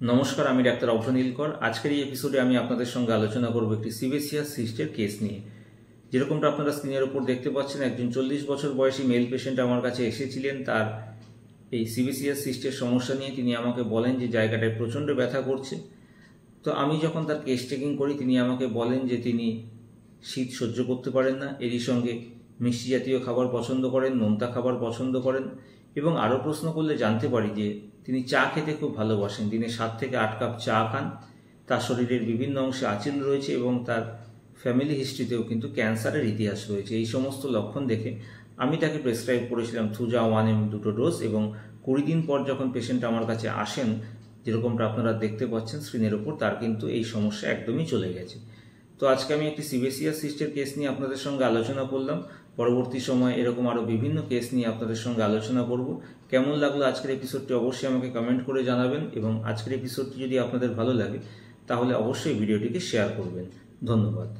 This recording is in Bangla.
नमस्कार, আমি ডাক্তার অভ্র নীলকর। আজকের এই এপিসোডে আমি আপনাদের সঙ্গে আলোচনা করব একটি সিবেসিয়াস সিস্টের কেস নিয়ে। যেরকমটা আপনারা স্ক্রিনের উপর দেখতে পাচ্ছেন, একজন 40 বছর বয়সী মেল পেশেন্ট আমার কাছে এসেছিলেন। তার এই সিবেসিয়াস সিস্টের সমস্যা নিয়ে তিনি আমাকে বলেন যে জায়গাটায় প্রচণ্ড ব্যথা করছে। তো আমি যখন তার কেস চেকিং করি, তিনি আমাকে বলেন যে তিনি শীত সহ্য করতে পারেন না, এরই সঙ্গে মিষ্টি জাতীয় খাবার পছন্দ করেন, নোনতা খাবার পছন্দ করেন, এবং আরও প্রশ্ন করলে জানতে পারি যে তিনি চা খেতে খুব ভালোবাসেন। দিনে 7 থেকে 8 কাপ চা খান। তার শরীরের বিভিন্ন অংশে আঁচিল রয়েছে এবং তার ফ্যামিলি হিস্ট্রিতেও কিন্তু ক্যান্সারের ইতিহাস রয়েছে। এই সমস্ত লক্ষণ দেখে আমি তাকে প্রেসক্রাইব করেছিলাম থুজা 1 2 ডোজ, এবং 20 দিন পর যখন পেশেন্ট আমার কাছে আসেন, যেরকমটা আপনারা দেখতে পাচ্ছেন স্ক্রিনের উপর, তার কিন্তু এই সমস্যা একদমই চলে গেছে। তো আজকে আমি একটি সিবেসিয়াস সিস্টের কেস নিয়ে আপনাদের সঙ্গে আলোচনা করলাম। পরবর্তী সময় এরকম আরও বিভিন্ন কেস নিয়ে আপনাদের সঙ্গে আলোচনা করব। কেমন লাগলো আজকের এপিসোডটি অবশ্যই আমাকে কমেন্ট করে জানাবেন, এবং আজকের এপিসোডটি যদি আপনাদের ভালো লাগে তাহলে অবশ্যই ভিডিওটিকে শেয়ার করবেন। ধন্যবাদ।